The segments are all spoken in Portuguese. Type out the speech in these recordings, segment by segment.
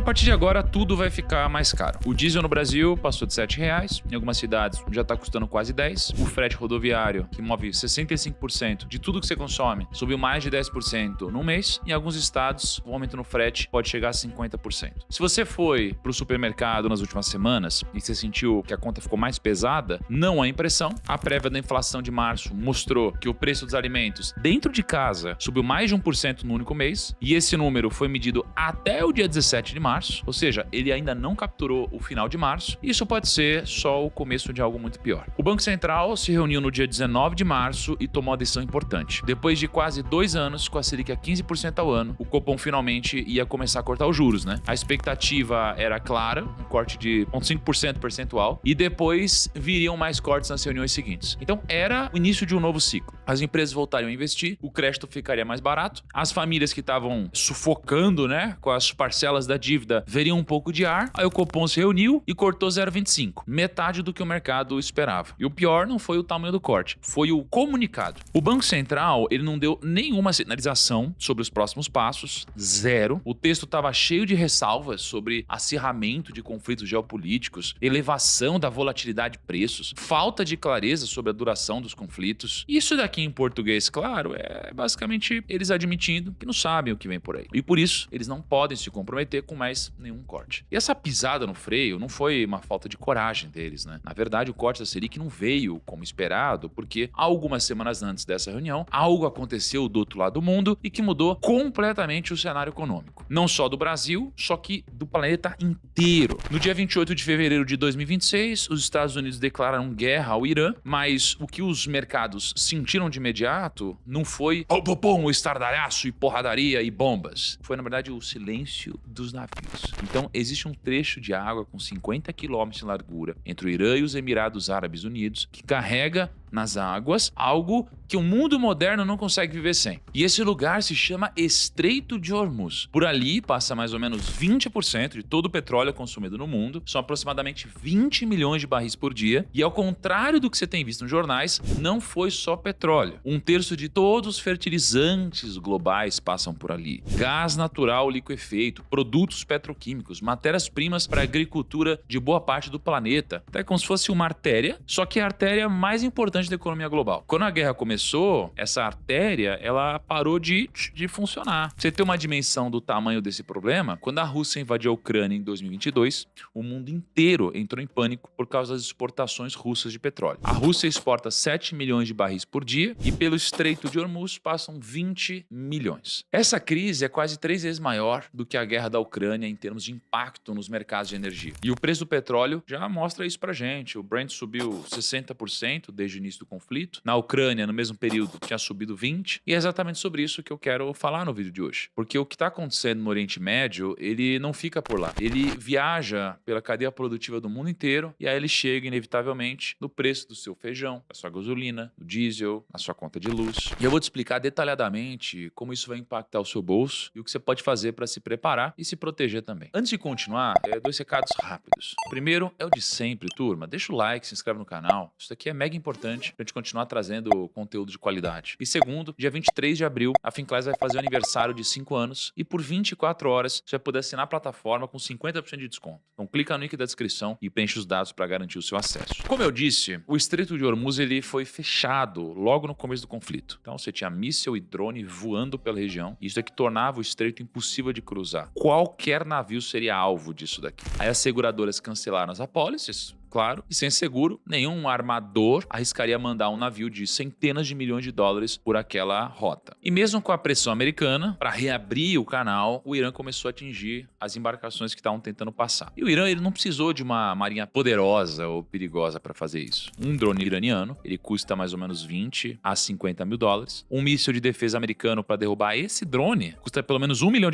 A partir de agora, tudo vai ficar mais caro. O diesel no Brasil passou de R$7, em algumas cidades já está custando quase 10. O frete rodoviário, que move 65% de tudo que você consome, subiu mais de 10% num mês. Em alguns estados, o aumento no frete pode chegar a 50%. Se você foi para o supermercado nas últimas semanas e você sentiu que a conta ficou mais pesada, não é impressão. A prévia da inflação de março mostrou que o preço dos alimentos dentro de casa subiu mais de 1% no único mês, e esse número foi medido até o dia 17 de março, ou seja, ele ainda não capturou o final de março. Isso pode ser só o começo de algo muito pior. O Banco Central se reuniu no dia 19 de março e tomou uma decisão importante. Depois de quase 2 anos, com a Selic a 15% ao ano, o Copom finalmente ia começar a cortar os juros, né? A expectativa era clara, um corte de 0,5% percentual, e depois viriam mais cortes nas reuniões seguintes. Então era o início de um novo ciclo. As empresas voltariam a investir, o crédito ficaria mais barato, as famílias que estavam sufocando, né, com as parcelas da dívida, veriam um pouco de ar. Aí o Copom se reuniu e cortou 0,25, metade do que o mercado esperava. E o pior não foi o tamanho do corte, foi o comunicado. O Banco Central, ele não deu nenhuma sinalização sobre os próximos passos, zero. O texto estava cheio de ressalvas sobre acirramento de conflitos geopolíticos, elevação da volatilidade de preços, falta de clareza sobre a duração dos conflitos. Isso daqui em português, claro, é basicamente eles admitindo que não sabem o que vem por aí. E por isso, eles não podem se comprometer com mais nenhum corte. E essa pisada no freio não foi uma falta de coragem deles, né? Na verdade, o corte da Selic não veio como esperado, porque algumas semanas antes dessa reunião, algo aconteceu do outro lado do mundo e que mudou completamente o cenário econômico. Não só do Brasil, só que do planeta inteiro. No dia 28 de fevereiro de 2026, os Estados Unidos declararam guerra ao Irã, mas o que os mercados sentiram de imediato não foi o estardalhaço e porradaria e bombas. Foi, na verdade, o silêncio dos navios. Então, existe um trecho de água com 50 quilômetros de largura entre o Irã e os Emirados Árabes Unidos que carrega nas águas algo que o mundo moderno não consegue viver sem. E esse lugar se chama Estreito de Hormuz. Por ali passa mais ou menos 20% de todo o petróleo consumido no mundo, são aproximadamente 20 milhões de barris por dia, e ao contrário do que você tem visto nos jornais, não foi só petróleo. 1/3 de todos os fertilizantes globais passam por ali. Gás natural liquefeito, produtos petroquímicos, matérias-primas para a agricultura de boa parte do planeta. É como se fosse uma artéria, só que a artéria mais importante da economia global. Quando a guerra começou, essa artéria, ela parou de funcionar. Pra você ter uma dimensão do tamanho desse problema, quando a Rússia invadiu a Ucrânia em 2022, o mundo inteiro entrou em pânico por causa das exportações russas de petróleo. A Rússia exporta 7 milhões de barris por dia e pelo Estreito de Hormuz passam 20 milhões. Essa crise é quase 3 vezes maior do que a guerra da Ucrânia em termos de impacto nos mercados de energia. E o preço do petróleo já mostra isso pra gente. O Brent subiu 60% desde o início do conflito. Na Ucrânia, no mesmo período, tinha subido 20%. E é exatamente sobre isso que eu quero falar no vídeo de hoje. Porque o que está acontecendo no Oriente Médio, ele não fica por lá. Ele viaja pela cadeia produtiva do mundo inteiro e aí ele chega, inevitavelmente, no preço do seu feijão, da sua gasolina, do diesel, na sua conta de luz. E eu vou te explicar detalhadamente como isso vai impactar o seu bolso e o que você pode fazer para se preparar e se proteger também. Antes de continuar, 2 recados rápidos. O primeiro é o de sempre, turma. Deixa o like, se inscreve no canal. Isso daqui é mega importante pra gente continuar trazendo conteúdo de qualidade. E segundo, dia 23 de abril, a Finclass vai fazer o aniversário de 5 anos e por 24 horas você vai poder assinar a plataforma com 50% de desconto. Então clica no link da descrição e preenche os dados para garantir o seu acesso. Como eu disse, o Estreito de Hormuz ele foi fechado logo no começo do conflito. Então você tinha míssil e drone voando pela região. Isso é que tornava o estreito impossível de cruzar. Qualquer navio seria alvo disso daqui. Aí as seguradoras cancelaram as apólices, claro, e sem seguro, nenhum armador arriscaria mandar um navio de centenas de milhões de dólares por aquela rota. E mesmo com a pressão americana, para reabrir o canal, o Irã começou a atingir as embarcações que estavam tentando passar. E o Irã ele não precisou de uma marinha poderosa ou perigosa para fazer isso. Um drone iraniano, ele custa mais ou menos 20 a 50 mil dólares. Um míssil de defesa americano para derrubar esse drone custa pelo menos $1 milhão.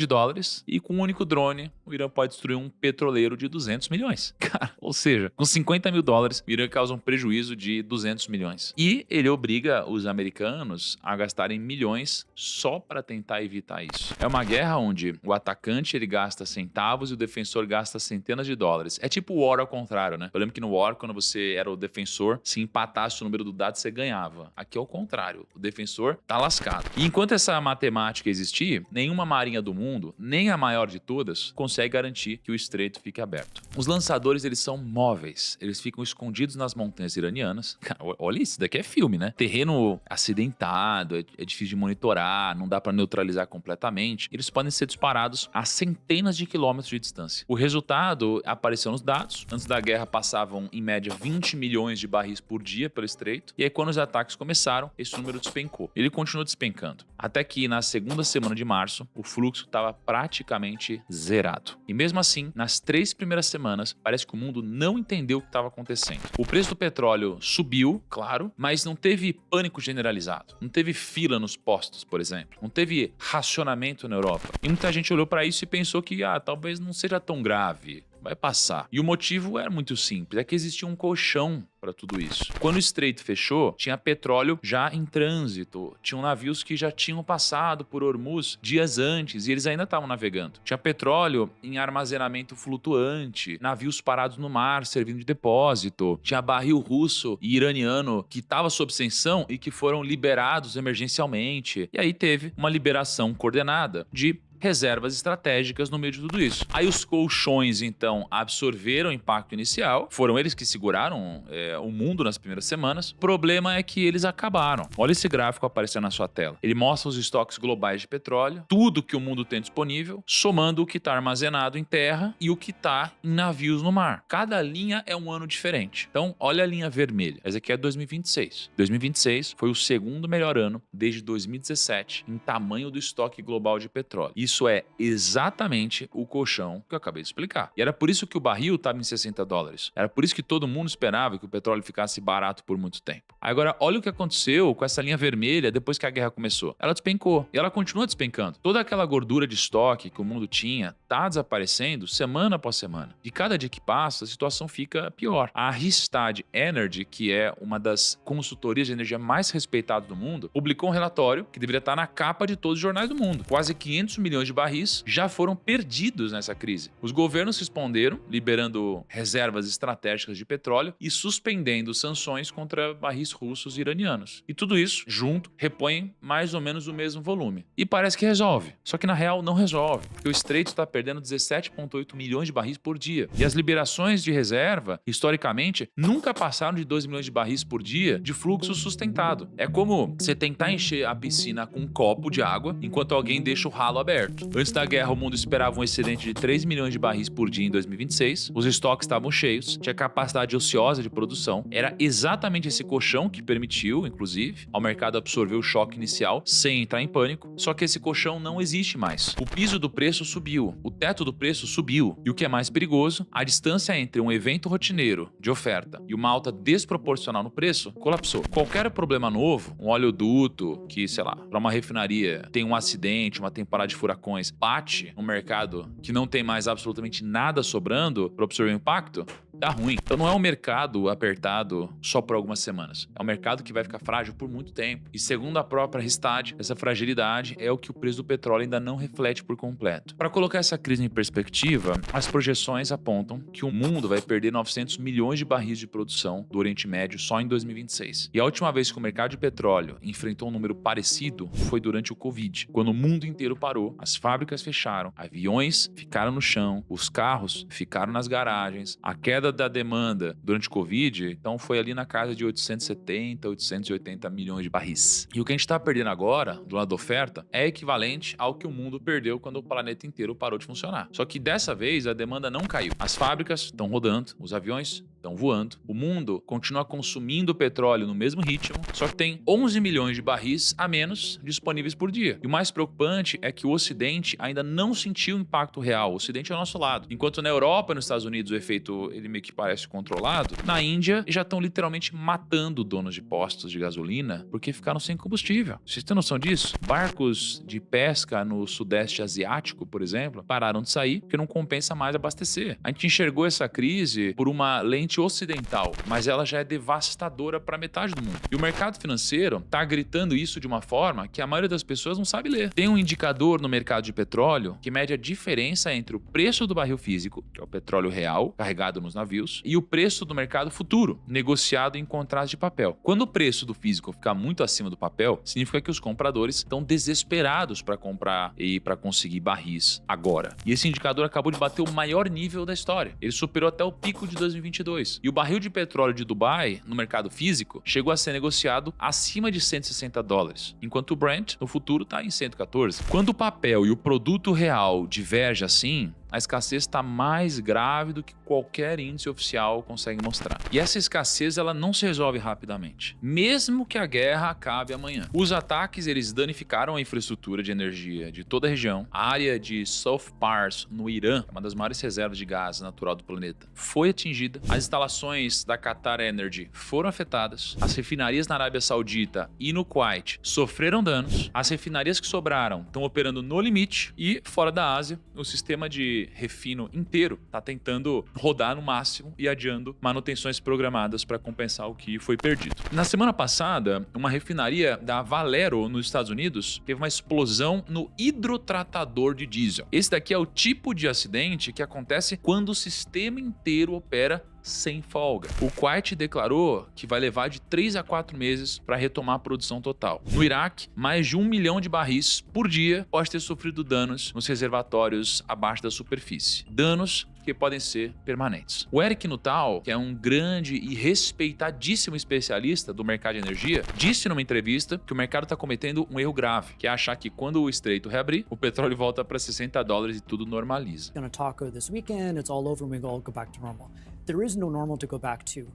E com um único drone, o Irã pode destruir um petroleiro de 200 milhões. Cara, ou seja, com 50 50 mil dólares, o Irã causa um prejuízo de 200 milhões. E ele obriga os americanos a gastarem milhões só para tentar evitar isso. É uma guerra onde o atacante ele gasta centavos e o defensor gasta centenas de dólares. É tipo o War ao contrário, né? Eu lembro que no War, quando você era o defensor, se empatasse o número do dado, você ganhava. Aqui é o contrário. O defensor tá lascado. E enquanto essa matemática existir, nenhuma marinha do mundo, nem a maior de todas, consegue garantir que o estreito fique aberto. Os lançadores, eles são móveis. Eles ficam escondidos nas montanhas iranianas. Cara, olha isso, daqui é filme, né? Terreno acidentado, é difícil de monitorar, não dá para neutralizar completamente. Eles podem ser disparados a centenas de quilômetros de distância. O resultado apareceu nos dados. Antes da guerra passavam, em média, 20 milhões de barris por dia pelo estreito. E aí, quando os ataques começaram, esse número despencou. Ele continuou despencando. Até que, na segunda semana de março, o fluxo estava praticamente zerado. E mesmo assim, nas 3 primeiras semanas, parece que o mundo não entendeu o que estava acontecendo. O preço do petróleo subiu, claro, mas não teve pânico generalizado. Não teve fila nos postos, por exemplo. Não teve racionamento na Europa. E muita gente olhou para isso e pensou que, talvez não seja tão grave. Vai passar. E o motivo era muito simples, é que existia um colchão para tudo isso. Quando o estreito fechou, tinha petróleo já em trânsito, tinham navios que já tinham passado por Hormuz dias antes e eles ainda estavam navegando. Tinha petróleo em armazenamento flutuante, navios parados no mar servindo de depósito, tinha barril russo e iraniano que estava sob sanção e que foram liberados emergencialmente. E aí teve uma liberação coordenada de reservas estratégicas no meio de tudo isso. Aí os colchões, então, absorveram o impacto inicial, foram eles que seguraram o mundo nas primeiras semanas. O problema é que eles acabaram. Olha esse gráfico aparecendo na sua tela. Ele mostra os estoques globais de petróleo, tudo que o mundo tem disponível, somando o que está armazenado em terra e o que está em navios no mar. Cada linha é um ano diferente. Então, olha a linha vermelha. Essa aqui é 2026. 2026 foi o segundo melhor ano desde 2017 em tamanho do estoque global de petróleo. Isso é exatamente o colchão que eu acabei de explicar. E era por isso que o barril estava em 60 dólares. Era por isso que todo mundo esperava que o petróleo ficasse barato por muito tempo. Agora, olha o que aconteceu com essa linha vermelha depois que a guerra começou. Ela despencou. E ela continua despencando. Toda aquela gordura de estoque que o mundo tinha está desaparecendo semana após semana. E cada dia que passa, a situação fica pior. A Rystad Energy, que é uma das consultorias de energia mais respeitadas do mundo, publicou um relatório que deveria estar na capa de todos os jornais do mundo. Quase 500 milhões de barris já foram perdidos nessa crise. Os governos responderam, liberando reservas estratégicas de petróleo e suspendendo sanções contra barris russos e iranianos. E tudo isso, junto, repõe mais ou menos o mesmo volume. E parece que resolve. Só que na real não resolve, porque o estreito está perdendo 17,8 milhões de barris por dia. E as liberações de reserva, historicamente, nunca passaram de 2 milhões de barris por dia de fluxo sustentado. É como você tentar encher a piscina com um copo de água enquanto alguém deixa o ralo aberto. Antes da guerra, o mundo esperava um excedente de 3 milhões de barris por dia em 2026. Os estoques estavam cheios, tinha capacidade ociosa de produção. Era exatamente esse colchão que permitiu, inclusive, ao mercado absorver o choque inicial sem entrar em pânico. Só que esse colchão não existe mais. O piso do preço subiu, o teto do preço subiu. E o que é mais perigoso, a distância entre um evento rotineiro de oferta e uma alta desproporcional no preço colapsou. Qualquer problema novo, um oleoduto que, sei lá, para uma refinaria tem um acidente, uma temporada de furacões, bate no mercado que não tem mais absolutamente nada sobrando para absorver o impacto, tá ruim. Então não é um mercado apertado só por algumas semanas. É um mercado que vai ficar frágil por muito tempo. E segundo a própria Rystad, essa fragilidade é o que o preço do petróleo ainda não reflete por completo. Para colocar essa crise em perspectiva, as projeções apontam que o mundo vai perder 900 milhões de barris de produção do Oriente Médio só em 2026. E a última vez que o mercado de petróleo enfrentou um número parecido foi durante o Covid, quando o mundo inteiro parou, as fábricas fecharam, aviões ficaram no chão, os carros ficaram nas garagens, a queda da demanda durante o Covid, então foi ali na casa de 870, 880 milhões de barris. E o que a gente está perdendo agora, do lado da oferta, é equivalente ao que o mundo perdeu quando o planeta inteiro parou de funcionar. Só que dessa vez a demanda não caiu. As fábricas estão rodando, os aviões estão voando, o mundo continua consumindo petróleo no mesmo ritmo, só que tem 11 milhões de barris a menos disponíveis por dia. E o mais preocupante é que o Ocidente ainda não sentiu o impacto real. O Ocidente é ao nosso lado. Enquanto na Europa e nos Estados Unidos o efeito ele meio que parece controlado, na Índia já estão literalmente matando donos de postos de gasolina porque ficaram sem combustível. Vocês têm noção disso? Barcos de pesca no Sudeste Asiático, por exemplo, pararam de sair porque não compensa mais abastecer. A gente enxergou essa crise por uma lente somente ocidental, mas ela já é devastadora para metade do mundo. E o mercado financeiro tá gritando isso de uma forma que a maioria das pessoas não sabe ler. Tem um indicador no mercado de petróleo que mede a diferença entre o preço do barril físico, que é o petróleo real, carregado nos navios, e o preço do mercado futuro, negociado em contratos de papel. Quando o preço do físico ficar muito acima do papel, significa que os compradores estão desesperados para comprar e para conseguir barris agora. E esse indicador acabou de bater o maior nível da história. Ele superou até o pico de 2022. E o barril de petróleo de Dubai, no mercado físico, chegou a ser negociado acima de $160, enquanto o Brent, no futuro, está em 114. Quando o papel e o produto real divergem assim, a escassez está mais grave do que qualquer índice oficial consegue mostrar. E essa escassez ela não se resolve rapidamente, mesmo que a guerra acabe amanhã. Os ataques eles danificaram a infraestrutura de energia de toda a região. A área de South Pars, no Irã, uma das maiores reservas de gás natural do planeta, foi atingida. As instalações da Qatar Energy foram afetadas. As refinarias na Arábia Saudita e no Kuwait sofreram danos. As refinarias que sobraram estão operando no limite e, fora da Ásia, o sistema de refino inteiro está tentando rodar no máximo e adiando manutenções programadas para compensar o que foi perdido. Na semana passada, uma refinaria da Valero nos Estados Unidos teve uma explosão no hidrotratador de diesel. Esse daqui é o tipo de acidente que acontece quando o sistema inteiro opera sem folga. O Kuwait declarou que vai levar de 3 a 4 meses para retomar a produção total. No Iraque, mais de 1 milhão de barris por dia pode ter sofrido danos nos reservatórios abaixo da superfície. Danos que podem ser permanentes. O Eric Nuttall, que é um grande e respeitadíssimo especialista do mercado de energia, disse numa entrevista que o mercado está cometendo um erro grave, que é achar que quando o estreito reabrir, o petróleo volta para $60 e tudo normaliza. Going to taco this weekend, it's all over and we all go back to normal. There is no normal to go back to.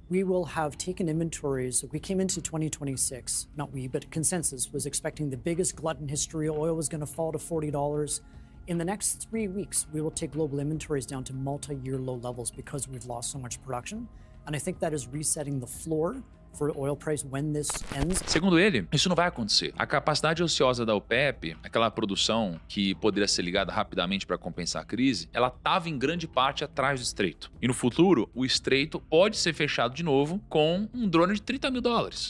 We will have taken inventories. We came into 2026, not we, but consensus was expecting the biggest glut in history. Oil was going to fall to $40. In the next 3 weeks, we will take global inventories down to multi-year low levels because we've lost so much production. And I think that is resetting the floor for oil price when this ends. Segundo ele, isso não vai acontecer. A capacidade ociosa da OPEP, aquela produção que poderia ser ligada rapidamente para compensar a crise, ela estava em grande parte atrás do estreito. E no futuro, o estreito pode ser fechado de novo com um drone de $30 mil.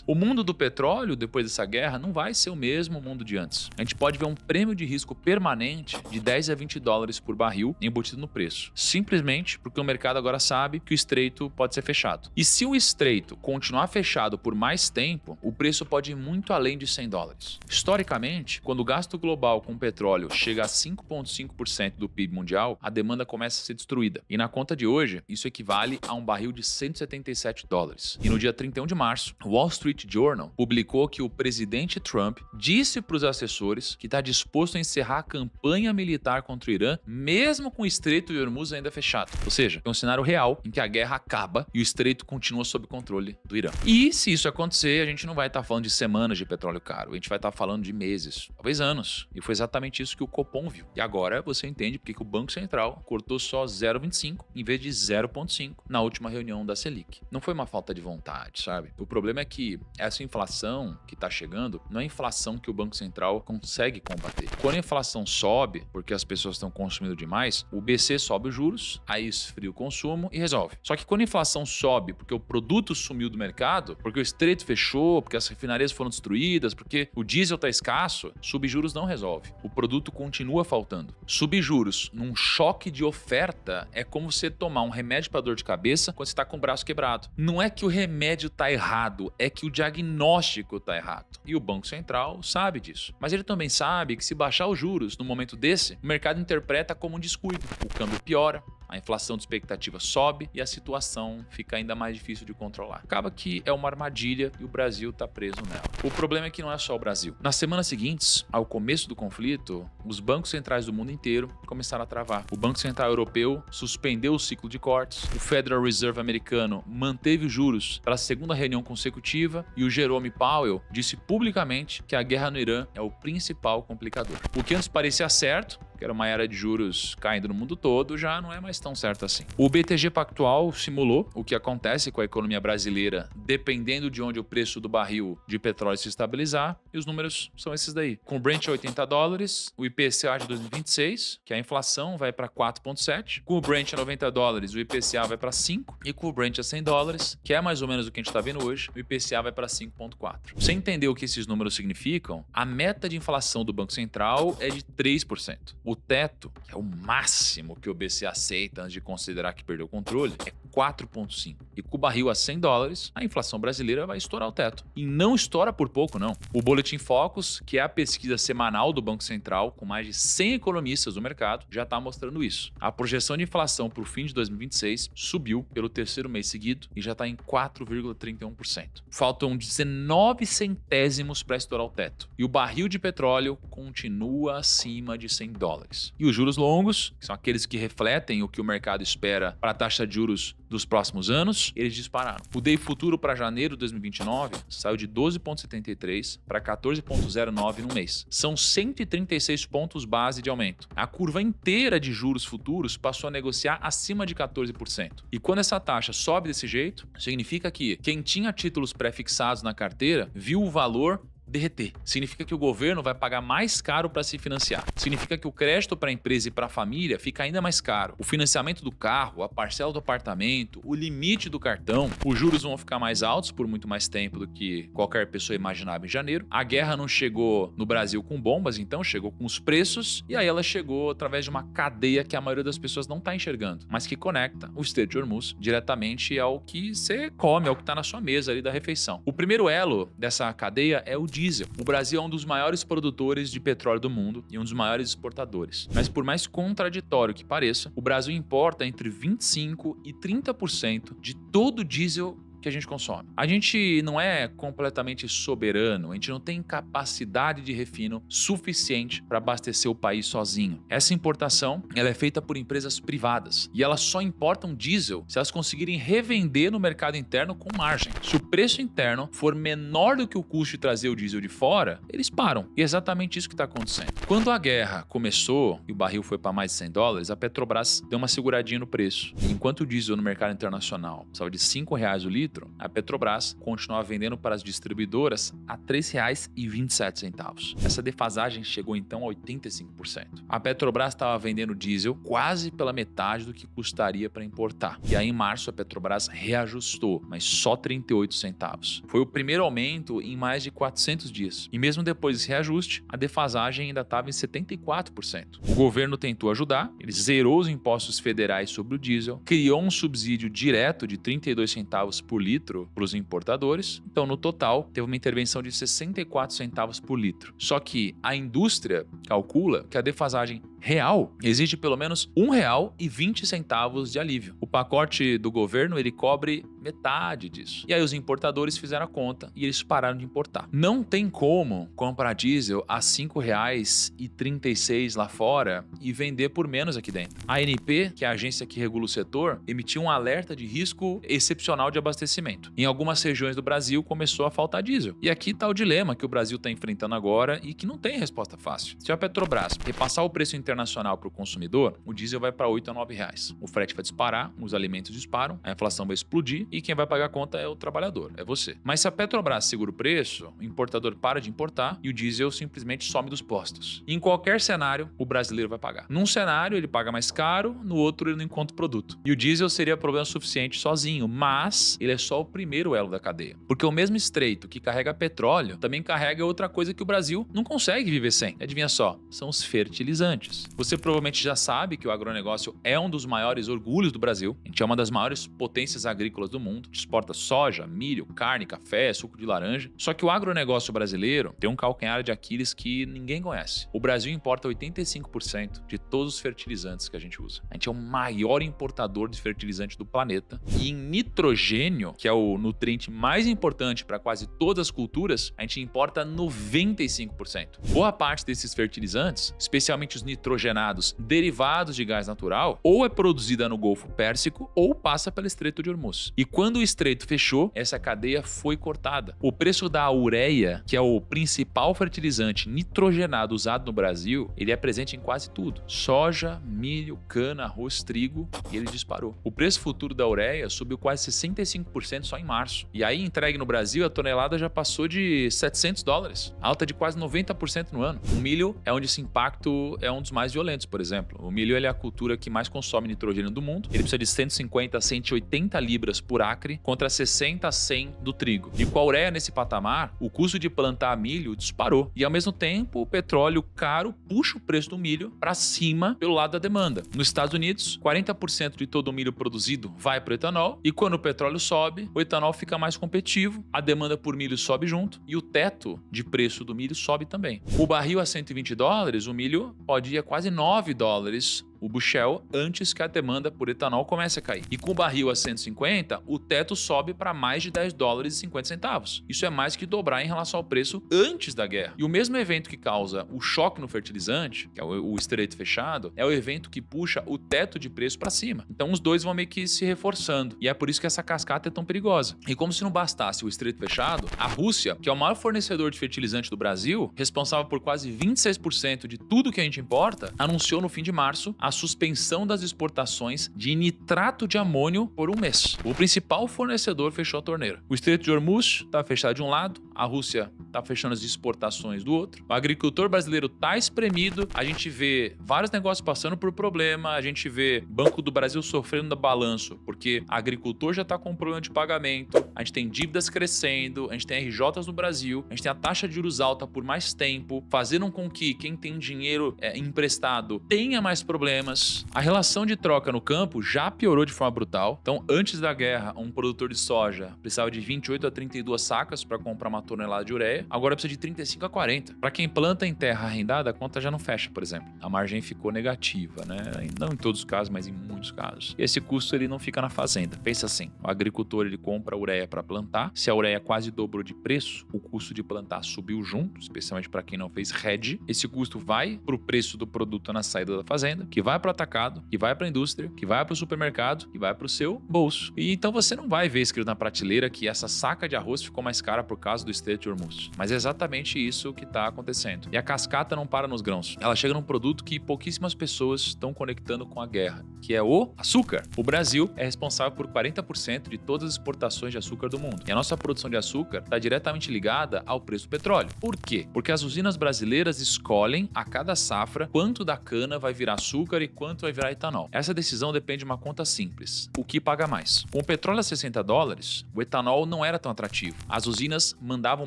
O mundo do petróleo, depois dessa guerra, não vai ser o mesmo mundo de antes. A gente pode ver um prêmio de risco permanente de $10 a $20 por barril embutido no preço. Simplesmente porque o mercado agora sabe que o estreito pode ser fechado. E se o estreito continuar fechado por mais tempo, o preço pode ir muito além de $100. Historicamente, quando o gasto global com petróleo chega a 5,5% do PIB mundial, a demanda começa a ser destruída. E na conta de hoje, isso equivale a um barril de $177. E no dia 31 de março, o Wall Street Journal publicou que o presidente Trump disse para os assessores que está disposto a encerrar a campanha militar contra o Irã, mesmo com o Estreito de Hormuz ainda fechado. Ou seja, é um cenário real em que a guerra acaba e o estreito continua sob controle do Irã. E se isso acontecer, a gente não vai estar falando de semanas de petróleo caro, a gente vai estar falando de meses, talvez anos. E foi exatamente isso que o Copom viu. E agora você entende porque que o Banco Central cortou só 0,25 em vez de 0,5 na última reunião da Selic. Não foi uma falta de vontade, sabe? O problema é que essa inflação que está chegando não é inflação que o Banco Central consegue combater. Quando a inflação sobe, porque as pessoas estão consumindo demais, o BC sobe os juros, aí esfria o consumo e resolve. Só que quando a inflação sobe porque o produto sumiu do mercado, porque o estreito fechou, porque as refinarias foram destruídas, porque o diesel está escasso, subir juros não resolve. O produto continua faltando. Subir juros num choque de oferta é como você tomar um remédio para dor de cabeça quando você está com o braço quebrado. Não é que o remédio está errado, é que o diagnóstico está errado. E o Banco Central sabe disso. Mas ele também sabe que se baixar os juros no momento desse, o mercado interpreta como um descuido. O câmbio piora, a inflação de expectativa sobe e a situação fica ainda mais difícil de controlar. Acaba que é uma armadilha e o Brasil está preso nela. O problema é que não é só o Brasil. Nas semanas seguintes, ao começo do conflito, os bancos centrais do mundo inteiro começaram a travar. O Banco Central Europeu suspendeu o ciclo de cortes, o Federal Reserve americano manteve os juros para a segunda reunião consecutiva e o Jerome Powell disse publicamente que a guerra no Irã é o principal complicador. O que antes parecia certo, que era uma era de juros caindo no mundo todo, já não é mais tão certo assim. O BTG Pactual simulou o que acontece com a economia brasileira dependendo de onde o preço do barril de petróleo se estabilizar, e os números são esses daí. Com o Brent a $80, o IPCA de 2026, que a inflação vai para 4,7. Com o Brent a $90, o IPCA vai para 5. E com o Brent a $100, que é mais ou menos o que a gente está vendo hoje, o IPCA vai para 5,4. Você entender o que esses números significam, a meta de inflação do Banco Central é de 3%. O teto, que é o máximo que o BC aceita antes de considerar que perdeu o controle, é 4,5. E com o barril a $100, a inflação brasileira vai estourar o teto. E não estoura por pouco, não. O Boletim Focus, que é a pesquisa semanal do Banco Central, com mais de 100 economistas do mercado, já está mostrando isso. A projeção de inflação para o fim de 2026 subiu pelo terceiro mês seguido e já está em 4,31%. Faltam 19 centésimos para estourar o teto. E o barril de petróleo continua acima de $100. E os juros longos, que são aqueles que refletem o que o mercado espera para a taxa de juros dos próximos anos, eles dispararam. O DI futuro para janeiro de 2029 saiu de 12,73 para 14,09 no mês. São 136 pontos base de aumento. A curva inteira de juros futuros passou a negociar acima de 14%. E quando essa taxa sobe desse jeito, significa que quem tinha títulos pré-fixados na carteira viu o valor derreter. Significa que o governo vai pagar mais caro para se financiar. Significa que o crédito para a empresa e para a família fica ainda mais caro. O financiamento do carro, a parcela do apartamento, o limite do cartão, os juros vão ficar mais altos por muito mais tempo do que qualquer pessoa imaginava em janeiro. A guerra não chegou no Brasil com bombas, então chegou com os preços, e aí ela chegou através de uma cadeia que a maioria das pessoas não está enxergando, mas que conecta o Estreito de Hormuz diretamente ao que você come, ao que está na sua mesa ali da refeição. O primeiro elo dessa cadeia é o diesel. O Brasil é um dos maiores produtores de petróleo do mundo e um dos maiores exportadores. Mas por mais contraditório que pareça, o Brasil importa entre 25% e 30% de todo o diesel que a gente consome. A gente não é completamente soberano, a gente não tem capacidade de refino suficiente para abastecer o país sozinho. Essa importação, ela é feita por empresas privadas e elas só importam diesel se elas conseguirem revender no mercado interno com margem. Se o preço interno for menor do que o custo de trazer o diesel de fora, eles param. E é exatamente isso que está acontecendo. Quando a guerra começou e o barril foi para mais de $100, a Petrobras deu uma seguradinha no preço. E enquanto o diesel no mercado internacional saiu de R$5 o litro, a Petrobras continuava vendendo para as distribuidoras a R$ 3,27. Essa defasagem chegou então a 85%. A Petrobras estava vendendo diesel quase pela metade do que custaria para importar. E aí em março a Petrobras reajustou, mas só 38 centavos. Foi o primeiro aumento em mais de 400 dias. E mesmo depois desse reajuste, a defasagem ainda estava em 74%. O governo tentou ajudar, ele zerou os impostos federais sobre o diesel, criou um subsídio direto de 32 centavos por litro para os importadores. Então, no total, teve uma intervenção de 64 centavos por litro. Só que a indústria calcula que a defasagem real exige pelo menos R$1,20 de alívio. O pacote do governo, ele cobre metade disso. E aí os importadores fizeram a conta e eles pararam de importar. Não tem como comprar diesel a R$ 5,36 lá fora e vender por menos aqui dentro. A ANP, que é a agência que regula o setor, emitiu um alerta de risco excepcional de abastecimento. Em algumas regiões do Brasil começou a faltar diesel. E aqui está o dilema que o Brasil está enfrentando agora e que não tem resposta fácil. Se a Petrobras repassar o preço internacional para o consumidor, o diesel vai para R$ 8 a R$ 9. O frete vai disparar, os alimentos disparam, a inflação vai explodir e quem vai pagar a conta é o trabalhador, é você. Mas se a Petrobras segura o preço, o importador para de importar e o diesel simplesmente some dos postos. Em qualquer cenário, o brasileiro vai pagar. Num cenário, ele paga mais caro, no outro, ele não encontra o produto. E o diesel seria problema suficiente sozinho, mas ele é só o primeiro elo da cadeia. Porque o mesmo estreito que carrega petróleo também carrega outra coisa que o Brasil não consegue viver sem. Adivinha só? São os fertilizantes. Você provavelmente já sabe que o agronegócio é um dos maiores orgulhos do Brasil. A gente é uma das maiores potências agrícolas do mundo. Exporta soja, milho, carne, café, suco de laranja. Só que o agronegócio brasileiro tem um calcanhar de Aquiles que ninguém conhece. O Brasil importa 85% de todos os fertilizantes que a gente usa. A gente é o maior importador de fertilizante do planeta. E em nitrogênio, que é o nutriente mais importante para quase todas as culturas, a gente importa 95%. Boa parte desses fertilizantes, especialmente os nitrogenados derivados de gás natural, ou é produzida no Golfo Pérsico ou passa pelo Estreito de Hormuz. E quando o estreito fechou, essa cadeia foi cortada. O preço da ureia, que é o principal fertilizante nitrogenado usado no Brasil, ele é presente em quase tudo. Soja, milho, cana, arroz, trigo, e ele disparou. O preço futuro da ureia subiu quase 65% só em março. E aí, entregue no Brasil, a tonelada já passou de $700, alta de quase 90% no ano. O milho é onde esse impacto é um dos mais violentos, por exemplo. O milho ele é a cultura que mais consome nitrogênio do mundo. Ele precisa de 150 a 180 libras por acre contra 60 a 100 do trigo. E com a ureia nesse patamar, o custo de plantar milho disparou. E ao mesmo tempo, o petróleo caro puxa o preço do milho para cima pelo lado da demanda. Nos Estados Unidos, 40% de todo o milho produzido vai para o etanol, e quando o petróleo sobe, o etanol fica mais competitivo, a demanda por milho sobe junto e o teto de preço do milho sobe também. O barril a $120, o milho pode ir a quase $9 o bushel antes que a demanda por etanol comece a cair. E com o barril a 150, o teto sobe para mais de $10,50. Isso é mais que dobrar em relação ao preço antes da guerra. E o mesmo evento que causa o choque no fertilizante, que é o estreito fechado, é o evento que puxa o teto de preço para cima. Então os dois vão meio que se reforçando. E é por isso que essa cascata é tão perigosa. E como se não bastasse o estreito fechado, a Rússia, que é o maior fornecedor de fertilizante do Brasil, responsável por quase 26% de tudo que a gente importa, anunciou no fim de março a suspensão das exportações de nitrato de amônio por um mês. O principal fornecedor fechou a torneira. O Estreito de Hormuz está fechado de um lado, a Rússia está fechando as exportações do outro. O agricultor brasileiro está espremido, a gente vê vários negócios passando por problema, a gente vê Banco do Brasil sofrendo no balanço, porque o agricultor já está com problema de pagamento, a gente tem dívidas crescendo, a gente tem RJs no Brasil, a gente tem a taxa de juros alta por mais tempo, fazendo com que quem tem dinheiro emprestado tenha mais problemas. A relação de troca no campo já piorou de forma brutal. Então, antes da guerra, um produtor de soja precisava de 28 a 32 sacas para comprar uma tonelada de ureia. Agora precisa de 35 a 40. Para quem planta em terra arrendada, a conta já não fecha, por exemplo. A margem ficou negativa, né? Não em todos os casos, mas em muitos casos. E esse custo ele não fica na fazenda. Pensa assim, o agricultor ele compra ureia para plantar. Se a ureia quase dobrou de preço, o custo de plantar subiu junto, especialmente para quem não fez hedge. Esse custo vai para o preço do produto na saída da fazenda, que vai para o atacado, que vai para a indústria, que vai para o supermercado, que vai para o seu bolso. E então você não vai ver escrito na prateleira que essa saca de arroz ficou mais cara por causa do Estreito de Hormuz. Mas é exatamente isso que está acontecendo. E a cascata não para nos grãos. Ela chega num produto que pouquíssimas pessoas estão conectando com a guerra, que é o açúcar. O Brasil é responsável por 40% de todas as exportações de açúcar do mundo. E a nossa produção de açúcar está diretamente ligada ao preço do petróleo. Por quê? Porque as usinas brasileiras escolhem a cada safra quanto da cana vai virar açúcar e quanto vai virar etanol. Essa decisão depende de uma conta simples. O que paga mais? Com o petróleo a $60, o etanol não era tão atrativo. As usinas mandavam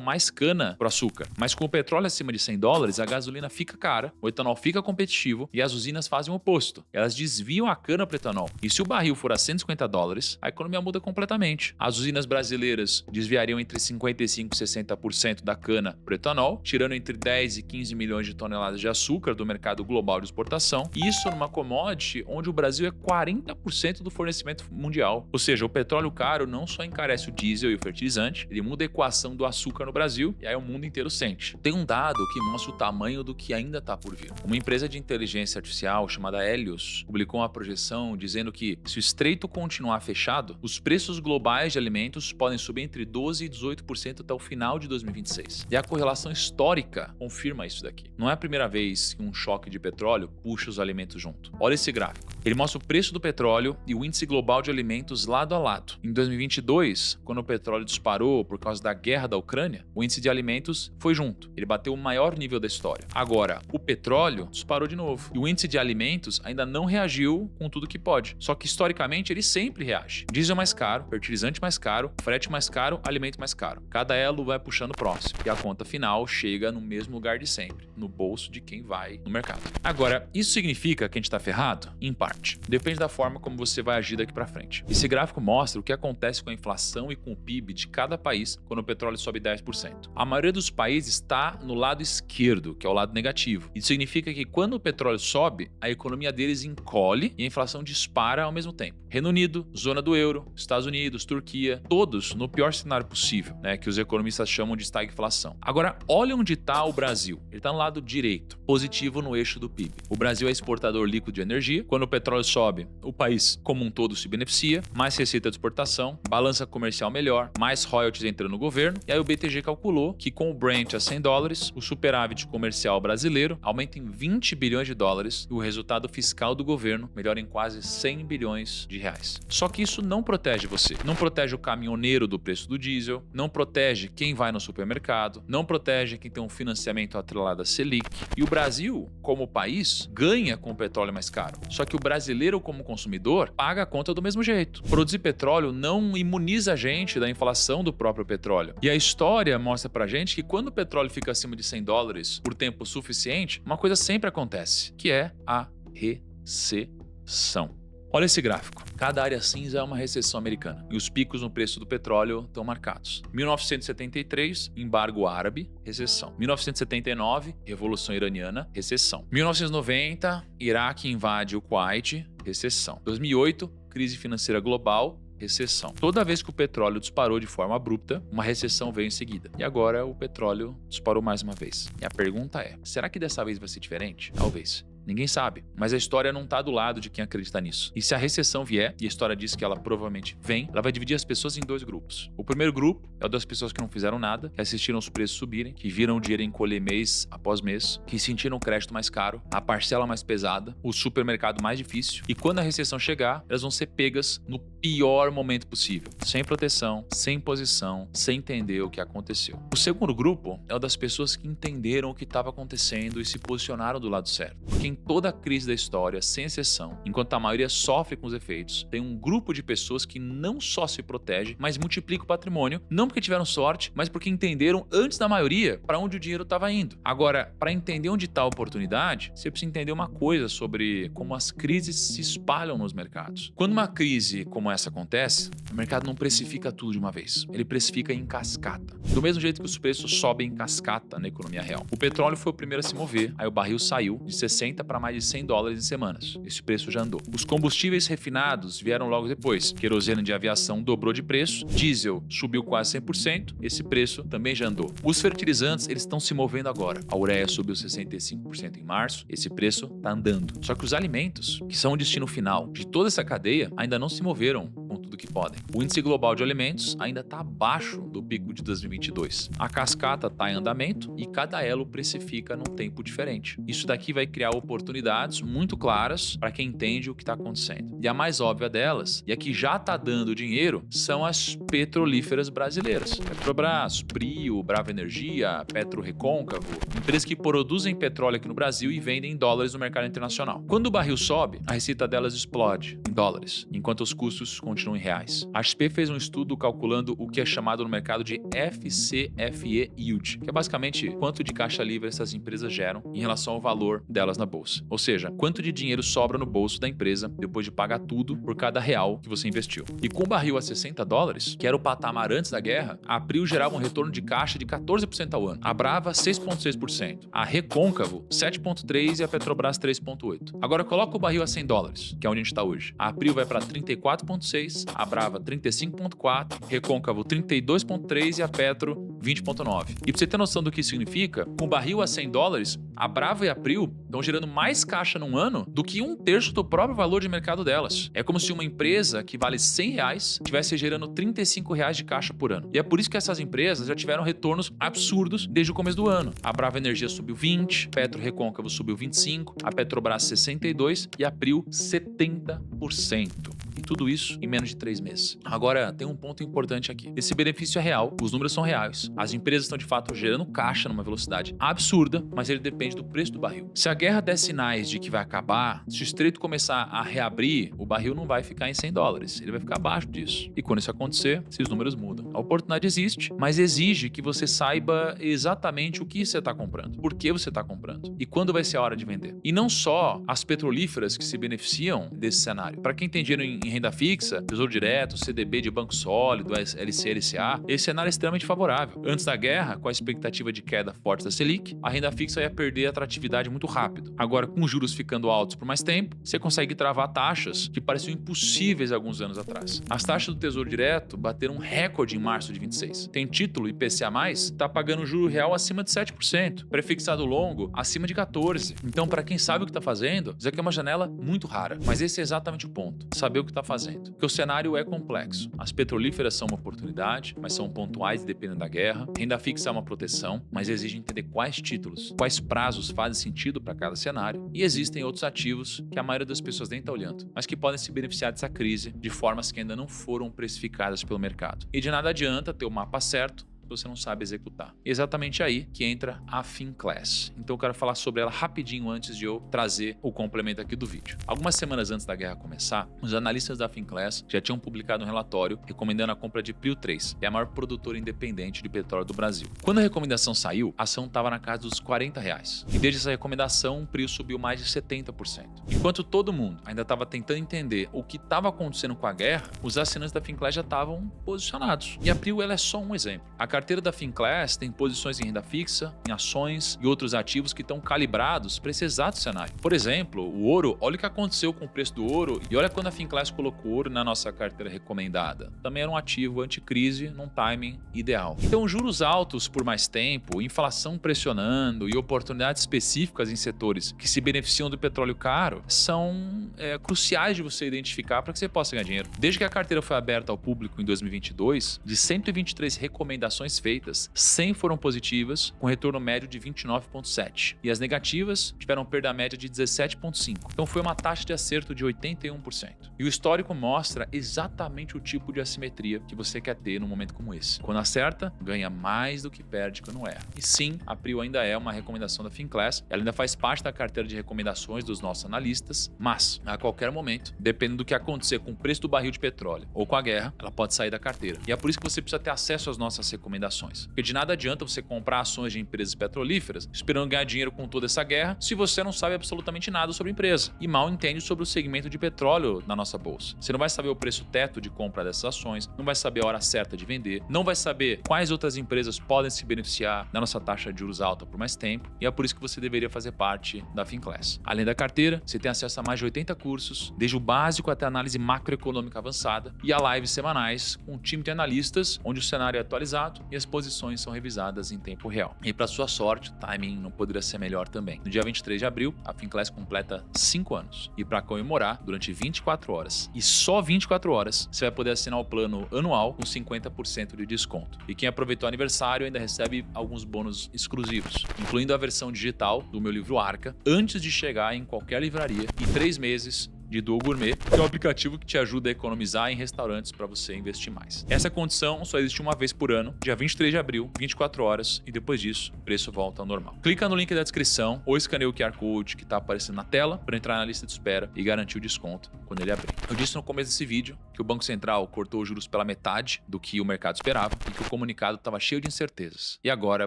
mais cana pro açúcar. Mas com o petróleo acima de $100, a gasolina fica cara, o etanol fica competitivo e as usinas fazem o oposto. Elas desviam a cana pro etanol. E se o barril for a $150, a economia muda completamente. As usinas brasileiras desviariam entre 55% e 60% da cana pro etanol, tirando entre 10 e 15 milhões de toneladas de açúcar do mercado global de exportação. Isso numa commodity onde o Brasil é 40% do fornecimento mundial. Ou seja, o petróleo caro não só encarece o diesel e o fertilizante, ele muda a equação do açúcar no Brasil e aí o mundo inteiro sente. Tem um dado que mostra o tamanho do que ainda está por vir. Uma empresa de inteligência artificial chamada Helios publicou uma projeção dizendo que se o estreito continuar fechado, os preços globais de alimentos podem subir entre 12% e 18% até o final de 2026. E a correlação histórica confirma isso daqui. Não é a primeira vez que um choque de petróleo puxa os alimentos junto. Olha esse gráfico. Ele mostra o preço do petróleo e o índice global de alimentos lado a lado. Em 2022, quando o petróleo disparou por causa da guerra da Ucrânia, o índice de alimentos foi junto. Ele bateu o maior nível da história. Agora, o petróleo disparou de novo. E o índice de alimentos ainda não reagiu com tudo que pode. Só que, historicamente, ele sempre reage. Diesel mais caro, fertilizante mais caro, frete mais caro, alimento mais caro. Cada elo vai puxando o próximo. E a conta final chega no mesmo lugar de sempre, no bolso de quem vai no mercado. Agora, isso significa que a gente está ferrado? Em parte. Depende da forma como você vai agir daqui para frente. Esse gráfico mostra o que acontece com a inflação e com o PIB de cada país quando o petróleo sobe 10%. A maioria dos países está no lado esquerdo, que é o lado negativo. Isso significa que quando o petróleo sobe, a economia deles encolhe e a e a inflação dispara ao mesmo tempo. Reino Unido, zona do euro, Estados Unidos, Turquia, todos no pior cenário possível, né, que os economistas chamam de estagflação. Agora, olha onde está o Brasil. Ele está no lado direito, positivo no eixo do PIB. O Brasil é exportador líquido de energia. Quando o petróleo sobe, o país como um todo se beneficia, mais receita de exportação, balança comercial melhor, mais royalties entrando no governo. E aí o BTG calculou que com o Brent a $100, o superávit comercial brasileiro aumenta em 20 bilhões de dólares e o resultado fiscal do governo melhora em quase 100 bilhões de reais. Só que isso não protege você. Não protege o caminhoneiro do preço do diesel, não protege quem vai no supermercado, não protege quem tem um financiamento atrelado à Selic. E o Brasil, como país, ganha com o petróleo mais caro. Só que o brasileiro, como consumidor, paga a conta do mesmo jeito. Produzir petróleo não imuniza a gente da inflação do próprio petróleo. E a história mostra pra gente que quando o petróleo fica acima de $100 por tempo suficiente, uma coisa sempre acontece, que é a recessão. Olha esse gráfico. Cada área cinza é uma recessão americana e os picos no preço do petróleo estão marcados. 1973, embargo árabe, recessão. 1979, Revolução Iraniana, recessão. 1990, Iraque invade o Kuwait, recessão. 2008, crise financeira global, recessão. Toda vez que o petróleo disparou de forma abrupta, uma recessão veio em seguida. E agora o petróleo disparou mais uma vez. E a pergunta é, será que dessa vez vai ser diferente? Talvez. Ninguém sabe, mas a história não está do lado de quem acredita nisso. E se a recessão vier, e a história diz que ela provavelmente vem, ela vai dividir as pessoas em dois grupos. O primeiro grupo é o das pessoas que não fizeram nada, que assistiram os preços subirem, que viram o dinheiro encolher mês após mês, que sentiram o crédito mais caro, a parcela mais pesada, o supermercado mais difícil. E quando a recessão chegar, elas vão ser pegas no pior momento possível. Sem proteção, sem posição, sem entender o que aconteceu. O segundo grupo é o das pessoas que entenderam o que estava acontecendo e se posicionaram do lado certo. Porque em toda a crise da história, sem exceção, enquanto a maioria sofre com os efeitos, tem um grupo de pessoas que não só se protege, mas multiplica o patrimônio, não porque tiveram sorte, mas porque entenderam antes da maioria para onde o dinheiro estava indo. Agora, para entender onde está a oportunidade, você precisa entender uma coisa sobre como as crises se espalham nos mercados. Quando uma crise como essa acontece, o mercado não precifica tudo de uma vez. Ele precifica em cascata. Do mesmo jeito que os preços sobem em cascata na economia real. O petróleo foi o primeiro a se mover, aí o barril saiu de 60 para mais de $100 em semanas. Esse preço já andou. Os combustíveis refinados vieram logo depois. Querosene de aviação dobrou de preço, diesel subiu quase 100%, esse preço também já andou. Os fertilizantes, eles estão se movendo agora. A ureia subiu 65% em março, esse preço está andando. Só que os alimentos, que são o destino final de toda essa cadeia, ainda não se moveram com tudo que podem. O índice global de alimentos ainda está abaixo do pico de 2022. A cascata está em andamento e cada elo precifica num tempo diferente. Isso daqui vai criar oportunidades muito claras para quem entende o que está acontecendo. E a mais óbvia delas, e a que já está dando dinheiro, são as petrolíferas brasileiras. Petrobras, Prio, Brava Energia, Petro Recôncavo, empresas que produzem petróleo aqui no Brasil e vendem em dólares no mercado internacional. Quando o barril sobe, a receita delas explode em dólares, enquanto os custos continuam em reais. A XP fez um estudo calculando o que é chamado no mercado de FCFE Yield, que é basicamente quanto de caixa livre essas empresas geram em relação ao valor delas na bolsa. Ou seja, quanto de dinheiro sobra no bolso da empresa depois de pagar tudo por cada real que você investiu. E com o barril a $60, que era o patamar antes da guerra, a Prio gerava um retorno de caixa de 14% ao ano. A Brava, 6,6%. A Recôncavo, 7,3% e a Petrobras, 3,8%. Agora coloca o barril a $100, que é onde a gente está hoje. A Prio vai para 34,6%, a Brava, 35,4%, Recôncavo, 32,3% e a Petro, 20,9%. E pra você ter noção do que isso significa, com o barril a $100, a Brava e a Prio estão gerando mais caixa num ano do que 1/3 do próprio valor de mercado delas. É como se uma empresa que vale R$100 estivesse gerando R$35 de caixa por ano. E é por isso que essas empresas já tiveram retornos absurdos desde o começo do ano. A Brava Energia subiu 20%, Petro Recôncavo subiu 25%, a Petrobras 62% e a Prio 70%. E tudo isso em menos de 3 meses. Agora, tem um ponto importante aqui. Esse benefício é real, os números são reais. As empresas estão de fato gerando caixa numa velocidade absurda, mas ele depende do preço do barril. Se a guerra der sinais de que vai acabar, se o estreito começar a reabrir, o barril não vai ficar em $100, ele vai ficar abaixo disso. E quando isso acontecer, esses números mudam. A oportunidade existe, mas exige que você saiba exatamente o que você está comprando, por que você está comprando e quando vai ser a hora de vender. E não só as petrolíferas que se beneficiam desse cenário. Para quem tem dinheiro em renda fixa, tesouro direto, CDB de banco sólido, LC, LCA, esse cenário é extremamente favorável. Antes da guerra, com a expectativa de queda forte da Selic, a renda fixa ia perder atratividade muito rápido. Agora, com os juros ficando altos por mais tempo, você consegue travar taxas que pareciam impossíveis alguns anos atrás. As taxas do tesouro direto bateram um recorde em março de 26. Tem título IPCA+, está pagando juro real acima de 7%, prefixado longo acima de 14%. Então, para quem sabe o que está fazendo, isso aqui é uma janela muito rara. Mas esse é exatamente o ponto, saber o que está fazendo. Porque o cenário é complexo. As petrolíferas são uma oportunidade, mas são pontuais dependendo da guerra. Renda fixa é uma proteção, mas exige entender quais títulos, quais prazos fazem sentido para cada cenário. E existem outros ativos que a maioria das pessoas nem está olhando, mas que podem se beneficiar dessa crise de formas que ainda não foram precificadas pelo mercado. E de nada adianta ter o mapa certo se você não sabe executar. E exatamente aí que entra a Finclass. Então eu quero falar sobre ela rapidinho antes de eu trazer o complemento aqui do vídeo. Algumas semanas antes da guerra começar, os analistas da Finclass já tinham publicado um relatório recomendando a compra de Prio 3, que é a maior produtora independente de petróleo do Brasil. Quando a recomendação saiu, a ação estava na casa dos R$40. E desde essa recomendação, o Prio subiu mais de 70%. Enquanto todo mundo ainda estava tentando entender o que estava acontecendo com a guerra, os assinantes da Finclass já estavam posicionados. E a Prio ela é só um exemplo. A carteira da Finclass tem posições em renda fixa, em ações e outros ativos que estão calibrados para esse exato cenário. Por exemplo, o ouro, olha o que aconteceu com o preço do ouro e olha quando a Finclass colocou ouro na nossa carteira recomendada. Também era um ativo anticrise num timing ideal. Então, juros altos por mais tempo, inflação pressionando e oportunidades específicas em setores que se beneficiam do petróleo caro são cruciais de você identificar para que você possa ganhar dinheiro. Desde que a carteira foi aberta ao público em 2022, de 123 recomendações feitas, 100 foram positivas, com retorno médio de 29,7%. E as negativas tiveram perda média de 17,5%. Então foi uma taxa de acerto de 81%. E o histórico mostra exatamente o tipo de assimetria que você quer ter num momento como esse. Quando acerta, ganha mais do que perde quando erra. E sim, a Prio ainda é uma recomendação da Finclass, ela ainda faz parte da carteira de recomendações dos nossos analistas, mas a qualquer momento, dependendo do que acontecer com o preço do barril de petróleo ou com a guerra, ela pode sair da carteira. E é por isso que você precisa ter acesso às nossas recomendações. Porque de nada adianta você comprar ações de empresas petrolíferas esperando ganhar dinheiro com toda essa guerra se você não sabe absolutamente nada sobre a empresa e mal entende sobre o segmento de petróleo na nossa bolsa. Você não vai saber o preço teto de compra dessas ações, não vai saber a hora certa de vender, não vai saber quais outras empresas podem se beneficiar da nossa taxa de juros alta por mais tempo, e é por isso que você deveria fazer parte da Finclass. Além da carteira, você tem acesso a mais de 80 cursos, desde o básico até a análise macroeconômica avançada e a lives semanais com um time de analistas onde o cenário é atualizado e as posições são revisadas em tempo real. E para sua sorte, o timing não poderia ser melhor também. No dia 23 de abril, a Finclass completa 5 anos. E para comemorar, durante 24 horas, e só 24 horas, você vai poder assinar o plano anual com 50% de desconto. E quem aproveitou o aniversário ainda recebe alguns bônus exclusivos, incluindo a versão digital do meu livro Arca, antes de chegar em qualquer livraria, e 3 meses de Duo Gourmet, que é um aplicativo que te ajuda a economizar em restaurantes para você investir mais. Essa condição só existe uma vez por ano, dia 23 de abril, 24 horas, e depois disso, o preço volta ao normal. Clica no link da descrição ou escaneia o QR Code que está aparecendo na tela para entrar na lista de espera e garantir o desconto quando ele abrir. Eu disse no começo desse vídeo que o Banco Central cortou os juros pela metade do que o mercado esperava e que o comunicado estava cheio de incertezas. E agora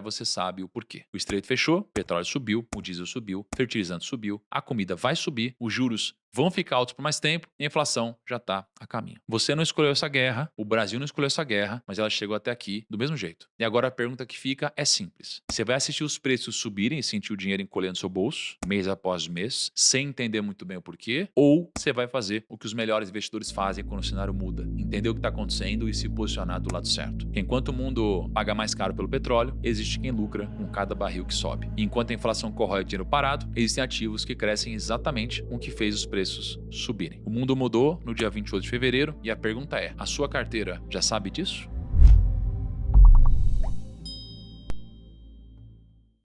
você sabe o porquê. O estreito fechou, o petróleo subiu, o diesel subiu, o fertilizante subiu, a comida vai subir, os juros vão ficar altos por mais tempo e a inflação já está a caminho. Você não escolheu essa guerra, o Brasil não escolheu essa guerra, mas ela chegou até aqui do mesmo jeito. E agora a pergunta que fica é simples. Você vai assistir os preços subirem e sentir o dinheiro encolhendo seu bolso, mês após mês, sem entender muito bem o porquê? Ou você vai fazer o que os melhores investidores fazem quando o cenário muda, entender o que está acontecendo e se posicionar do lado certo? Enquanto o mundo paga mais caro pelo petróleo, existe quem lucra com cada barril que sobe. E enquanto a inflação corrói o dinheiro parado, existem ativos que crescem exatamente com o que fez os preços subirem. O mundo mudou no dia 28 de fevereiro e a pergunta é: a sua carteira já sabe disso?